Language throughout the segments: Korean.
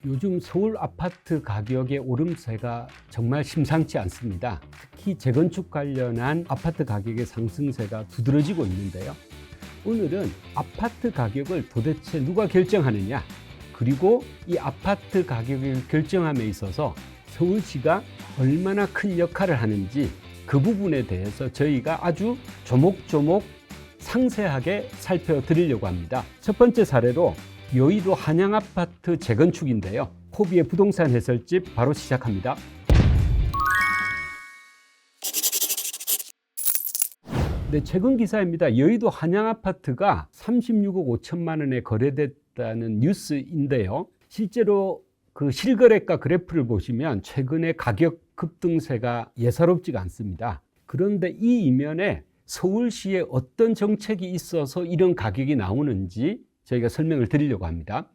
요즘 서울 아파트 가격의 오름세가 정말 심상치 않습니다. 특히 재건축 관련한 아파트 가격의 상승세가 두드러지고 있는데요. 오늘은 아파트 가격을 도대체 누가 결정하느냐, 그리고 이 아파트 가격을 결정함에 있어서 서울시가 얼마나 큰 역할을 하는지 그 부분에 대해서 저희가 아주 조목조목 상세하게 살펴드리려고 합니다. 첫 번째 사례로 여의도 한양아파트 재건축인데요. 코비의 부동산 해설집 바로 시작합니다. 네, 최근 기사입니다. 여의도 한양아파트가 36억 5천만 원에 거래됐다는 뉴스인데요. 실제로 그 실거래가 그래프를 보시면 최근에 가격 급등세가 예사롭지가 않습니다. 그런데 이 이면에 서울시에 어떤 정책이 있어서 이런 가격이 나오는지 저희가 설명을 드리려고 합니다.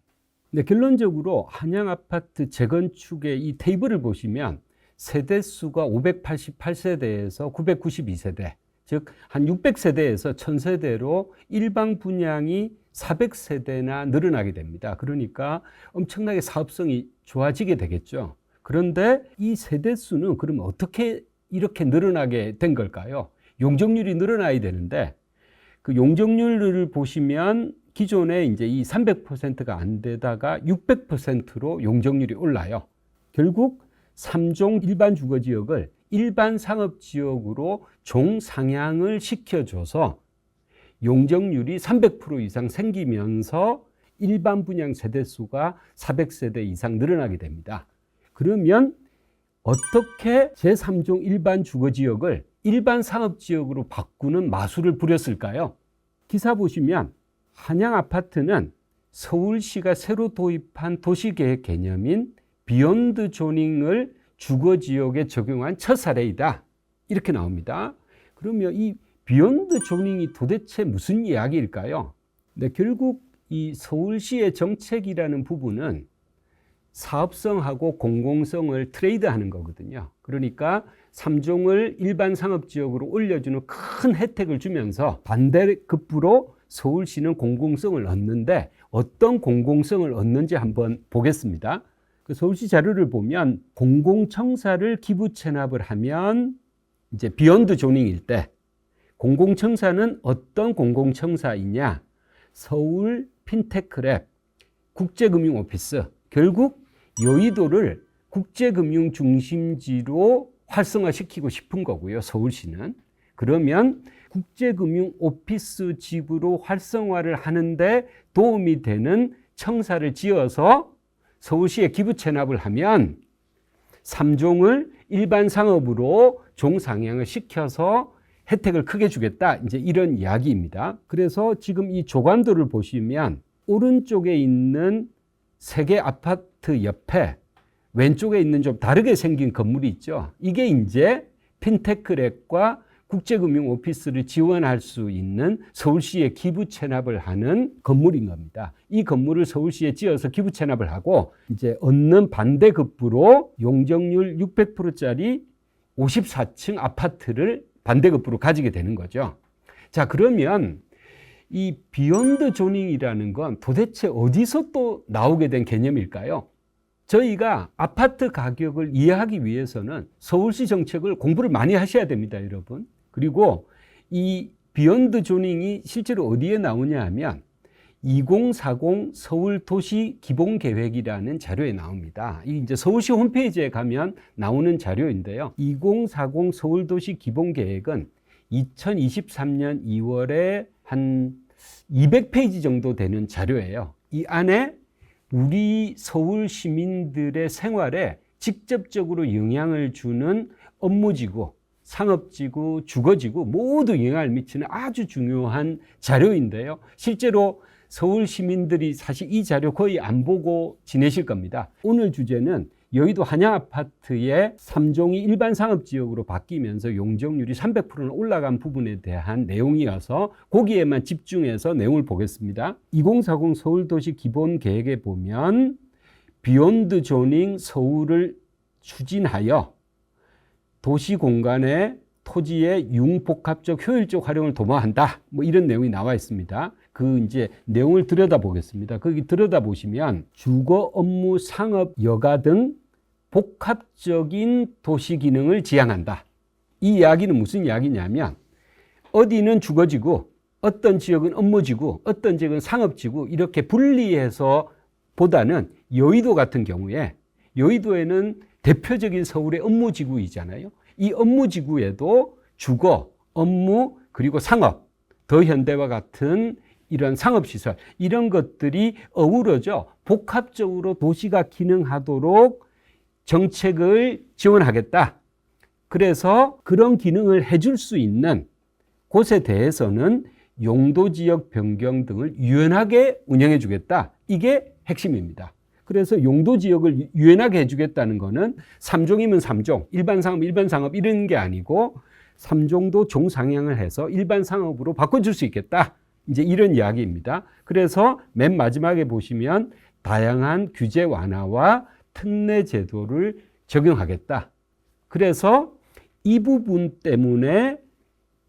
네, 결론적으로 한양아파트 재건축의 이 테이블을 보시면 세대수가 588세대에서 992세대, 즉 한 600세대에서 1000세대로 일반 분양이 400세대나 늘어나게 됩니다. 그러니까 엄청나게 사업성이 좋아지게 되겠죠. 그런데 이 세대수는 그러면 어떻게 이렇게 늘어나게 된 걸까요? 용적률이 늘어나야 되는데 그 용적률을 보시면 기존에 이제 이 300%가 안 되다가 600%로 용적률이 올라요. 결국 3종 일반 주거지역을 일반 상업지역으로 종상향을 시켜줘서 용적률이 300% 이상 생기면서 일반 분양 세대수가 400세대 이상 늘어나게 됩니다. 그러면 어떻게 제3종 일반 주거지역을 일반 상업지역으로 바꾸는 마술을 부렸을까요? 기사 보시면 한양아파트는 서울시가 새로 도입한 도시계획 개념인 비욘드 조닝을 주거지역에 적용한 첫 사례이다. 이렇게 나옵니다. 그러면 이 비욘드 조닝이 도대체 무슨 이야기일까요? 네, 결국 이 서울시의 정책이라는 부분은 사업성하고 공공성을 트레이드하는 거거든요. 그러니까 3종을 일반 상업지역으로 올려주는 큰 혜택을 주면서 반대급부로 서울시는 공공성을 얻는데 어떤 공공성을 얻는지 한번 보겠습니다. 그 서울시 자료를 보면 공공청사를 기부 체납을 하면 이제 비욘드 조닝일 때 공공청사는 어떤 공공청사이냐? 서울 핀테크랩, 국제금융 오피스, 결국 여의도를 국제금융 중심지로 활성화시키고 싶은 거고요. 서울시는. 그러면 국제금융 오피스 집으로 활성화를 하는데 도움이 되는 청사를 지어서 서울시에 기부 체납을 하면 3종을 일반 상업으로 종상향을 시켜서 혜택을 크게 주겠다. 이제 이런 이야기입니다. 그래서 지금 이 조관도를 보시면 오른쪽에 있는 3개 아파트 옆에 왼쪽에 있는 좀 다르게 생긴 건물이 있죠. 이게 이제 핀테크랩과 국제금융 오피스를 지원할 수 있는 서울시에 기부 체납을 하는 건물인 겁니다. 이 건물을 서울시에 지어서 기부 체납을 하고 이제 얻는 반대급부로 용적률 600%짜리 54층 아파트를 반대급부로 가지게 되는 거죠. 자, 그러면 이 비욘드 조닝이라는 건 도대체 어디서 또 나오게 된 개념일까요? 저희가 아파트 가격을 이해하기 위해서는 서울시 정책을 공부를 많이 하셔야 됩니다, 여러분. 그리고 이 비욘드 조닝이 실제로 어디에 나오냐 하면 2040 서울 도시 기본 계획이라는 자료에 나옵니다. 이 이제 서울시 홈페이지에 가면 나오는 자료인데요. 2040 서울 도시 기본 계획은 2023년 2월에 한 200페이지 정도 되는 자료예요. 이 안에 우리 서울 시민들의 생활에 직접적으로 영향을 주는 업무지구, 상업지구, 주거지구 모두 영향을 미치는 아주 중요한 자료인데요. 실제로 서울 시민들이 사실 이 자료 거의 안 보고 지내실 겁니다. 오늘 주제는 여의도 한양아파트의 3종이 일반 상업지역으로 바뀌면서 용적률이 300%는 올라간 부분에 대한 내용이어서 거기에만 집중해서 내용을 보겠습니다. 2040 서울도시 기본계획에 보면 비욘드 조닝 서울을 추진하여 도시 공간의 토지의 융복합적 효율적 활용을 도모한다. 뭐 이런 내용이 나와 있습니다. 그 이제 내용을 들여다보겠습니다. 거기 들여다보시면 주거, 업무, 상업, 여가 등 복합적인 도시 기능을 지향한다. 이 이야기는 무슨 이야기냐면 어디는 주거지구, 어떤 지역은 업무지구, 어떤 지역은 상업지구 이렇게 분리해서 보다는 여의도 같은 경우에 여의도에는 대표적인 서울의 업무지구이잖아요. 이 업무지구에도 주거, 업무, 그리고 상업, 더현대와 같은 이런 상업시설 이런 것들이 어우러져 복합적으로 도시가 기능하도록 정책을 지원하겠다. 그래서 그런 기능을 해줄 수 있는 곳에 대해서는 용도지역 변경 등을 유연하게 운영해 주겠다. 이게 핵심입니다. 그래서 용도지역을 유연하게 해주겠다는 거는 3종이면 3종, 일반상업 이런 게 아니고 3종도 종상향을 해서 일반상업으로 바꿔줄 수 있겠다. 이제 이런 이야기입니다. 그래서 맨 마지막에 보시면 다양한 규제 완화와 특례 제도를 적용하겠다. 그래서 이 부분 때문에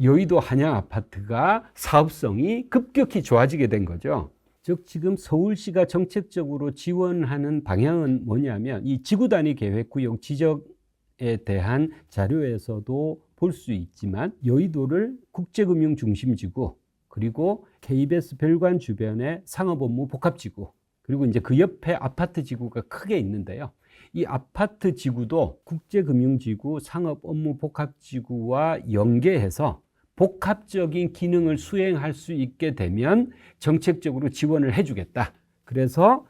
여의도 한양 아파트가 사업성이 급격히 좋아지게 된 거죠. 즉 지금 서울시가 정책적으로 지원하는 방향은 뭐냐면 이 지구 단위 계획 구역 지적에 대한 자료에서도 볼 수 있지만 여의도를 국제금융 중심지구 그리고 KBS 별관 주변의 상업 업무 복합지구 그리고 이제 그 옆에 아파트 지구가 크게 있는데요. 이 아파트 지구도 국제금융지구 상업 업무 복합지구와 연계해서 복합적인 기능을 수행할 수 있게 되면 정책적으로 지원을 해주겠다. 그래서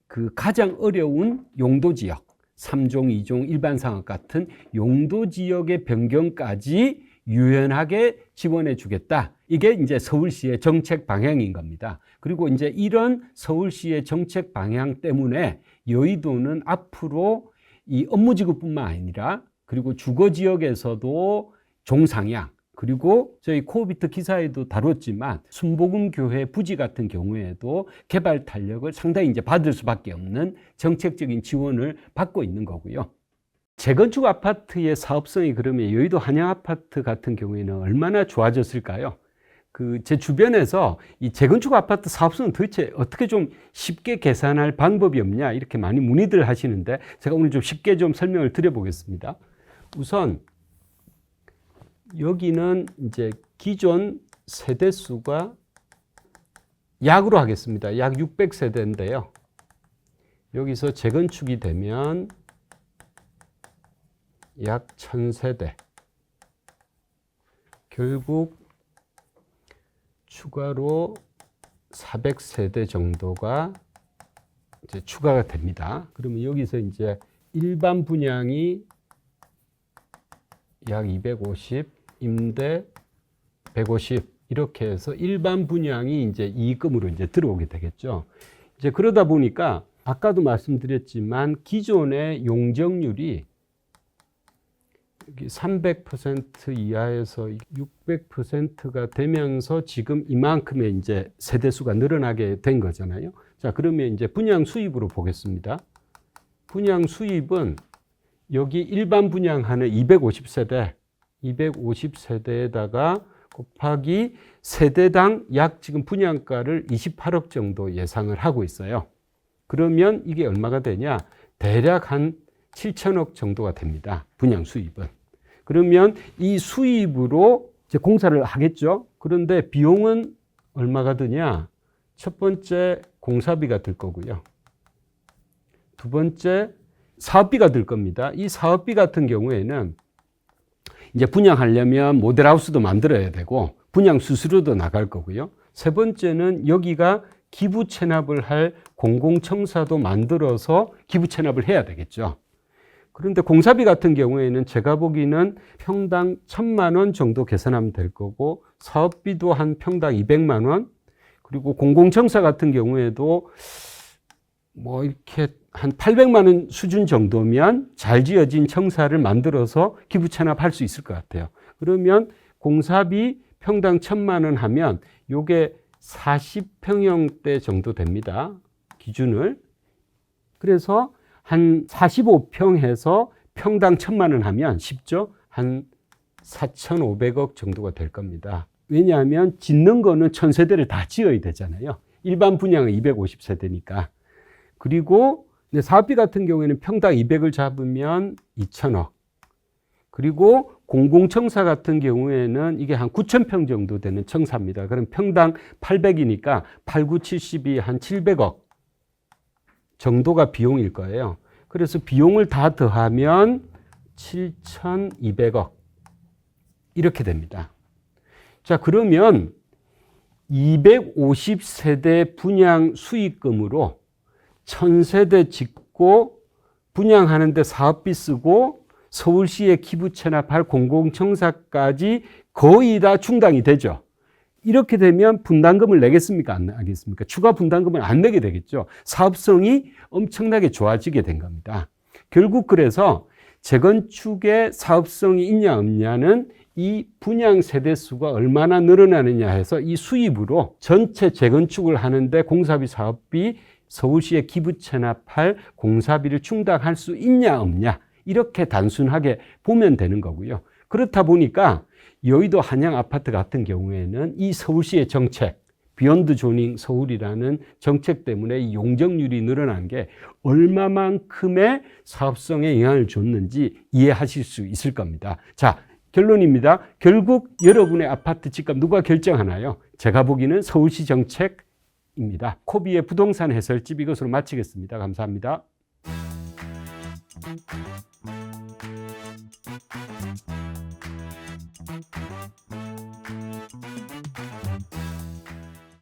그 가장 어려운 용도지역, 3종, 2종, 일반상업 같은 용도지역의 변경까지 유연하게 지원해 주겠다. 이게 이제 서울시의 정책 방향인 겁니다. 그리고 이제 이런 서울시의 정책 방향 때문에 여의도는 앞으로 이 업무지구뿐만 아니라 그리고 주거지역에서도 종상향 그리고 저희 코어비트 기사에도 다뤘지만 순복음교회 부지 같은 경우에도 개발 탄력을 상당히 이제 받을 수밖에 없는 정책적인 지원을 받고 있는 거고요. 재건축 아파트의 사업성이 그러면 여의도 한양 아파트 같은 경우에는 얼마나 좋아졌을까요? 제 주변에서 이 재건축 아파트 사업성은 도대체 어떻게 좀 쉽게 계산할 방법이 없냐 이렇게 많이 문의들 하시는데 제가 오늘 좀 쉽게 좀 설명을 드려보겠습니다. 우선 여기는 이제 기존 세대수가 약으로 하겠습니다. 약 600세대인데요. 여기서 재건축이 되면 약 1000세대. 결국 추가로 400세대 정도가 이제 추가가 됩니다. 그러면 여기서 이제 일반 분양이 약 250, 임대 150 이렇게 해서 일반 분양이 이제 이익금으로 이제 들어오게 되겠죠. 이제 그러다 보니까 아까도 말씀드렸지만 기존의 용적률이 여기 300% 이하에서 600%가 되면서 지금 이만큼의 이제 세대수가 늘어나게 된 거잖아요. 자, 그러면 이제 분양 수입으로 보겠습니다. 분양 수입은 여기 일반 분양하는 250세대에다가 곱하기 세대당 약 지금 분양가를 28억 정도 예상을 하고 있어요. 그러면 이게 얼마가 되냐? 대략 한 7천억 정도가 됩니다. 분양 수입은. 그러면 이 수입으로 이제 공사를 하겠죠. 그런데 비용은 얼마가 드냐? 첫 번째 공사비가 들 거고요. 두 번째 사업비가 들 겁니다. 이 사업비 같은 경우에는 이제 분양하려면 모델하우스도 만들어야 되고 분양 수수료도 나갈 거고요. 세 번째는 여기가 기부 체납을 할 공공청사도 만들어서 기부 체납을 해야 되겠죠. 그런데 공사비 같은 경우에는 제가 보기에는 평당 1,000만 원 정도 계산하면 될 거고 사업비도 한 평당 200만 원 그리고 공공청사 같은 경우에도 뭐 이렇게 한 800만 원 수준 정도면 잘 지어진 청사를 만들어서 기부 체납할 수 있을 것 같아요. 그러면 공사비 평당 1,000만 원 하면 요게 40평형대 정도 됩니다. 기준을. 그래서 한 45평 해서 평당 1,000만 원 하면 쉽죠? 한 4,500억 정도가 될 겁니다. 왜냐하면 짓는 거는 1000세대를 다 지어야 되잖아요. 일반 분양은 250세대니까. 그리고 사업비 같은 경우에는 평당 200을 잡으면 2천억. 그리고 공공청사 같은 경우에는 이게 한 9,000평 정도 되는 청사입니다. 그럼 평당 800이니까 8, 9, 70이 한 700억 정도가 비용일 거예요. 그래서 비용을 다 더하면 7,200억 이렇게 됩니다. 자, 그러면 250세대 분양 수익금으로 1000세대 짓고 분양하는데 사업비 쓰고 서울시에 기부 체납할 공공청사까지 거의 다 충당이 되죠. 이렇게 되면 분담금을 내겠습니까? 안 내겠습니까? 추가 분담금을 안 내게 되겠죠. 사업성이 엄청나게 좋아지게 된 겁니다. 결국 그래서 재건축의 사업성이 있냐 없냐는 이 분양 세대 수가 얼마나 늘어나느냐 해서 이 수입으로 전체 재건축을 하는데 공사비, 사업비, 서울시에 기부 체납할 공사비를 충당할 수 있냐 없냐 이렇게 단순하게 보면 되는 거고요. 그렇다 보니까 여의도 한양 아파트 같은 경우에는 이 서울시의 정책, 비욘드 조닝 서울이라는 정책 때문에 이 용적률이 늘어난 게 얼마만큼의 사업성에 영향을 줬는지 이해하실 수 있을 겁니다. 자, 결론입니다. 결국 여러분의 아파트 집값 누가 결정하나요? 제가 보기에는 서울시 정책입니다. 코비의 부동산 해설집 이것으로 마치겠습니다. 감사합니다.